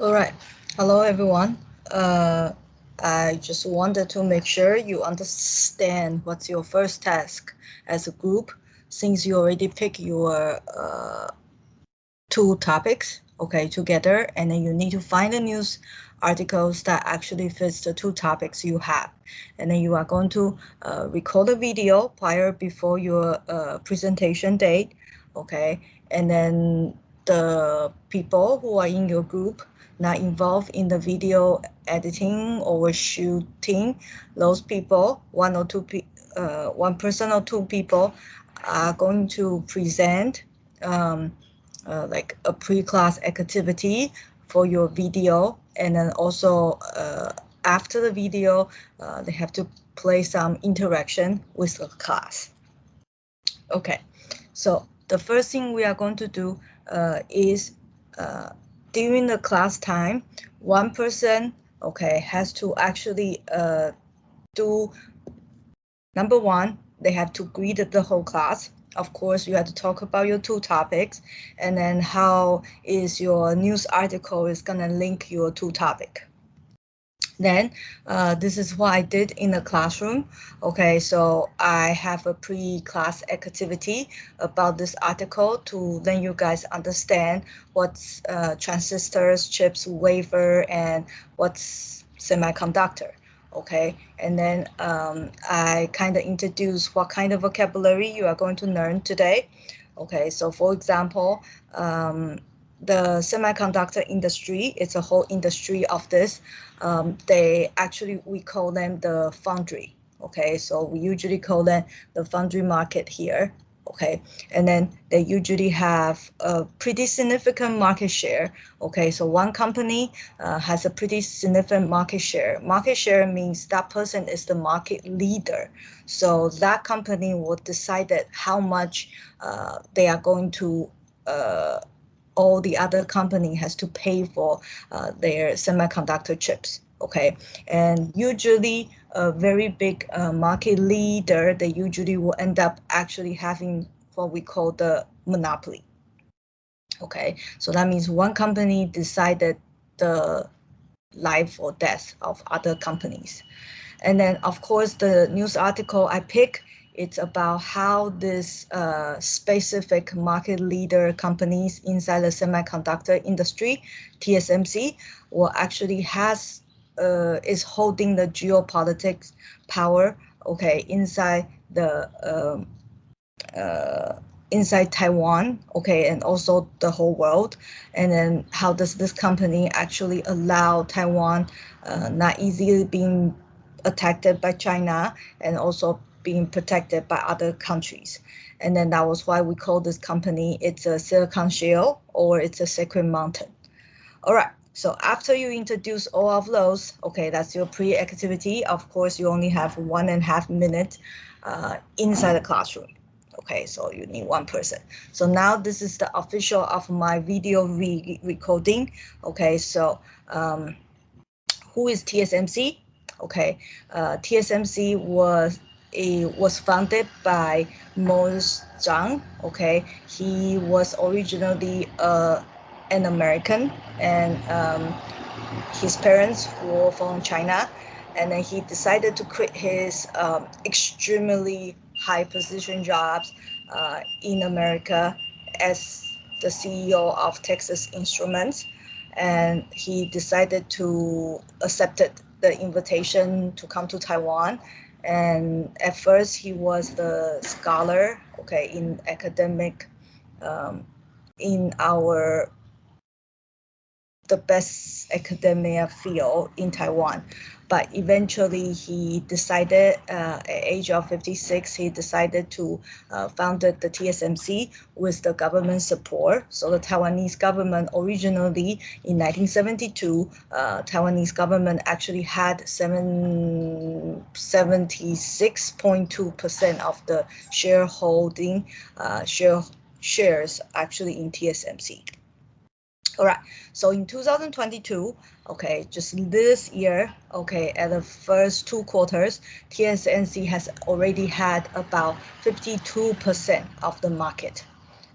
All right. Hello, everyone. I just wanted to make sure you understand what's your first task as a group, since you already pick your two topics, okay, together, and then you need to find the news articles that actually fits the two topics you have. And then you are going to record a video before your presentation date, okay? And then the people who are in your group not involved in the video editing or shooting, those people, one person or two people are going to present like a pre-class activity for your video, and then also after the video they have to play some interaction with the class. Okay, so the first thing we are going to do is during the class time, one person, okay, has to actually do, number one, they have to greet the whole class. Of course, you have to talk about your two topics, and then how is your news article is gonna link your two topic. Then this is what I did in the classroom. Okay, so I have a pre-class activity about this article to let you guys understand what's transistors, chips, wafer, and what's semiconductor. Okay, and then I kind of introduce what kind of vocabulary you are going to learn today. Okay, so for example, the semiconductor industry, it's a whole industry of this. We call them the foundry. Okay, so we usually call them the foundry market here. Okay, and then they usually have a pretty significant market share. Okay, so one company has a pretty significant market share. Market share means that person is the market leader. So that company will decide how much they are going to all the other company has to pay for their semiconductor chips. Okay, and usually a very big market leader, they usually will end up actually having what we call the monopoly. Okay, so that means one company decided the life or death of other companies. And then, of course, the news article I pick, it's about how this specific market leader companies inside the semiconductor industry, TSMC, will actually is holding the geopolitics power, okay, inside the inside Taiwan, okay, and also the whole world. And then how does this company actually allow Taiwan not easily being attacked by China and also being protected by other countries. And then that was why we call this company, it's a Silicon Shale, or it's a Sacred Mountain. All right, so after you introduce all of those, okay, that's your pre-activity. Of course, you only have 1.5 minutes inside the classroom. Okay, so you need one person. So now this is the official of my video recording. Okay, so who is TSMC? Okay, TSMC was founded by Morris Chang. Okay, he was originally an American, and his parents were from China, and then he decided to quit his extremely high position jobs in America as the CEO of Texas Instruments, and he decided to accept the invitation to come to Taiwan. And at first he was the scholar, okay, in academic, in the best academia field in Taiwan. But eventually he decided, at age of 56, he decided to founded the TSMC with the government support. So the Taiwanese government originally in 1972, Taiwanese government actually had 76.2% of the shareholding, shares actually in TSMC. All right, so in 2022, okay, just this year, okay, at the first 2 quarters, TSMC has already had about 52% of the market.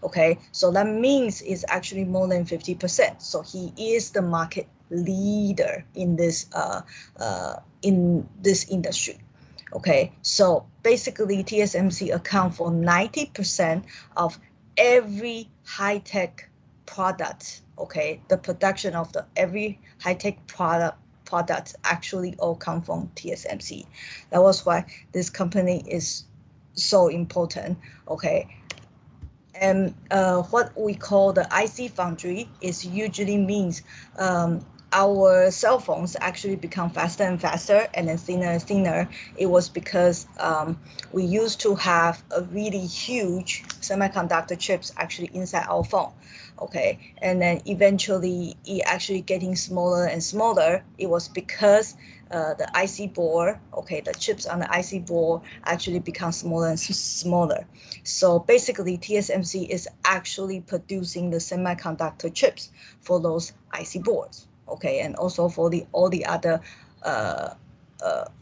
Okay, so that means it's actually more than 50%. So he is the market leader in this industry. Okay, so basically TSMC account for 90% of every high-tech product. Okay, the production of every high-tech products actually all come from TSMC. That was why this company is so important. Okay, and what we call the IC foundry is usually means our cell phones actually become faster and faster and then thinner and thinner. It was because we used to have a really huge semiconductor chips actually inside our phone. Okay, and then eventually it actually getting smaller and smaller. It was because the IC board, okay, the chips on the IC board actually become smaller and smaller. So basically TSMC is actually producing the semiconductor chips for those IC boards, okay, and also for all the other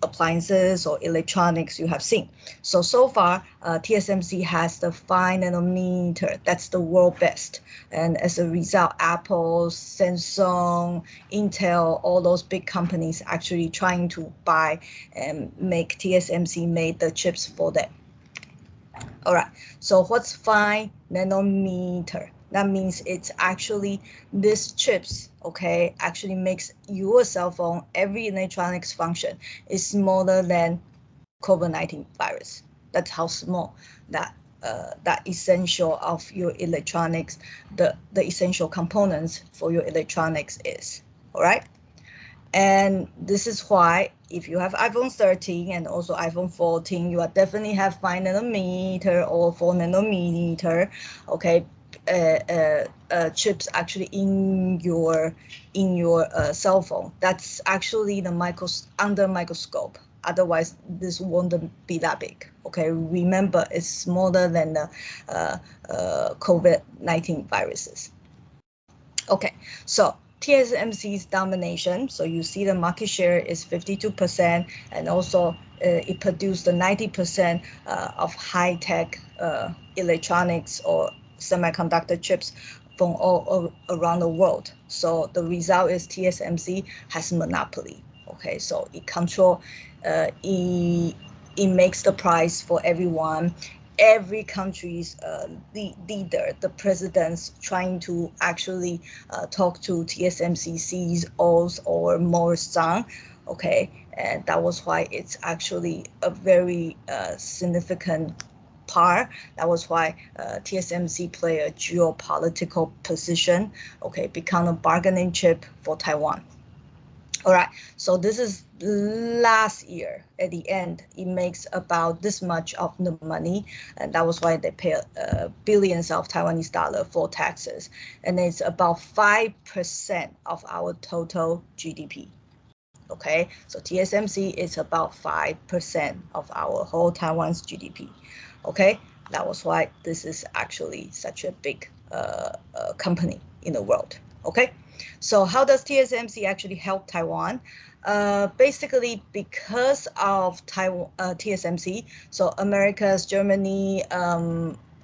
appliances or electronics you have seen. So far, TSMC has the 5 nanometer. That's the world best. And as a result, Apple, Samsung, Intel, all those big companies actually trying to buy and make TSMC made the chips for them. All right, so what's 5 nanometer? That means it's actually this chips, okay, actually makes your cell phone, every electronics function is smaller than COVID-19 virus. That's how small that essential of your electronics, the essential components for your electronics is. All right. And this is why if you have iPhone 13 and also iPhone 14, you are definitely have 5 nanometer or 4 nanometer, okay, chips actually in your cell phone. That's actually the under microscope. Otherwise, this won't be that big. Okay, remember it's smaller than the COVID-19 viruses. Okay, so TSMC's domination. So you see the market share is 52%, and also it produced the 90% of high-tech electronics or semiconductor chips from all around the world. So the result is TSMC has monopoly. Okay, so it control, it makes the price for everyone. Every country's leader, the presidents, trying to actually talk to TSMC CEOs or more son. Okay, and that was why it's actually a very significant part. That was why TSMC play a geopolitical position. Okay, become a bargaining chip for Taiwan. All right, so this is last year. At the end, it makes about this much of the money, and that was why they pay billions of Taiwanese dollar for taxes, and it's about 5% of our total GDP. Okay, so TSMC is about 5% of our whole Taiwan's GDP. Okay, that was why this is actually such a big company in the world. Okay, so how does TSMC actually help Taiwan? Basically, because of TSMC, so Americas, Germany,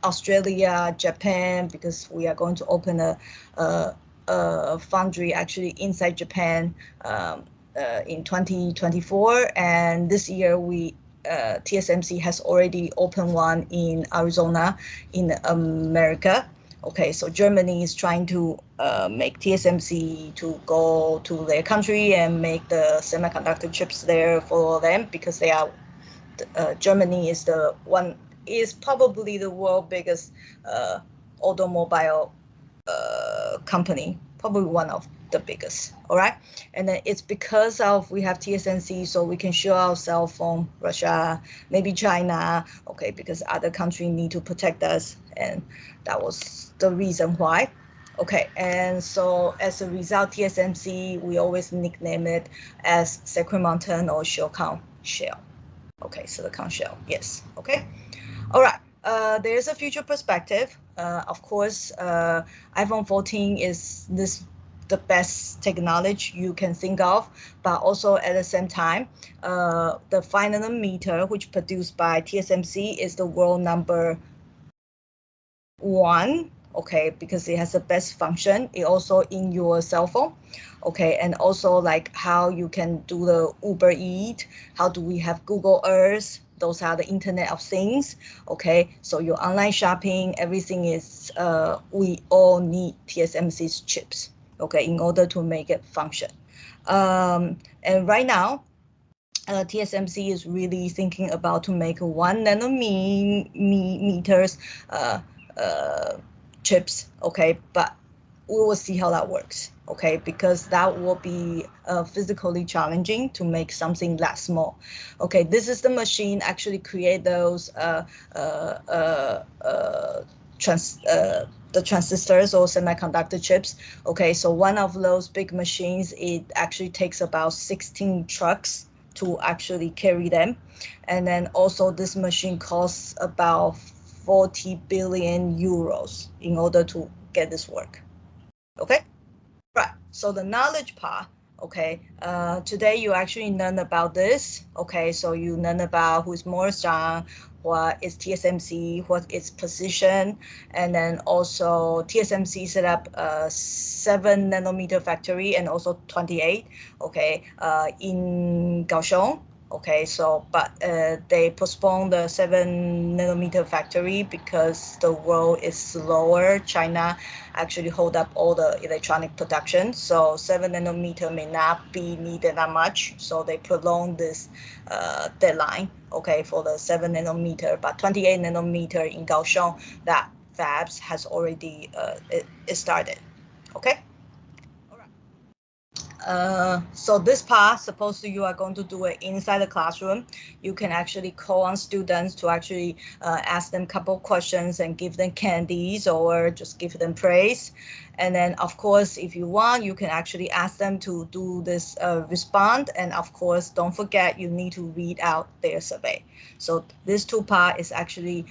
Australia, Japan, because we are going to open a foundry actually inside Japan in 2024, and this year TSMC has already opened one in Arizona in America. Okay, so Germany is trying to make TSMC to go to their country and make the semiconductor chips there for them, because they are Germany is probably the world's biggest automobile company, probably one of the biggest. All right, and then it's because of we have TSMC, so we can show ourselves from Russia, maybe China, okay, because other countries need to protect us, and that was the reason why. Okay, and so as a result, TSMC, we always nickname it as Sacred Mountain or Silicon Shell. Okay, Silicon Shell, yes. Okay, all right. There's a future perspective. Of course, iPhone 14 is the best technology you can think of, but also at the same time, the 5 nanometer, which produced by TSMC, is the world number one, okay, because it has the best function. It also in your cell phone, okay, and also like how you can do the Uber Eat, how do we have Google Earth, those are the Internet of Things, okay, so your online shopping, everything is, we all need TSMC's chips, okay, in order to make it function. And right now, TSMC is really thinking about to make 1 nanometers chips, okay, but we will see how that works, okay, because that will be physically challenging to make something that small. Okay, this is the machine actually create those the transistors or semiconductor chips. Okay, so one of those big machines, it actually takes about 16 trucks to actually carry them. And then also this machine costs about 40 billion euros in order to get this work. Okay, right, so the knowledge part, okay, today you actually learn about this, okay, so you learn about who's Morris Chang, what is TSMC, what its position, and then also TSMC set up a 7 nanometer factory and also 28, okay, in Kaohsiung. Okay, so but they postponed the 7 nanometer factory because the world is slower. China actually hold up all the electronic production, so 7 nanometer may not be needed that much. So they prolong this deadline, okay, for the 7 nanometer, but 28 nanometer in Kaohsiung, that fabs has already it started, okay. So this part, suppose you are going to do it inside the classroom, you can actually call on students to actually ask them a couple questions and give them candies or just give them praise. And then of course, if you want, you can actually ask them to do this respond. And of course, don't forget, you need to read out their survey. So this two part is actually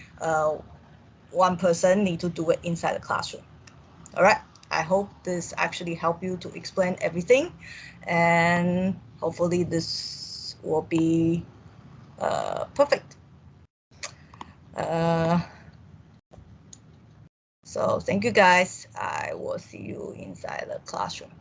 one person need to do it inside the classroom. All right. I hope this actually helped you to explain everything, and hopefully this will be perfect. So thank you guys. I will see you inside the classroom.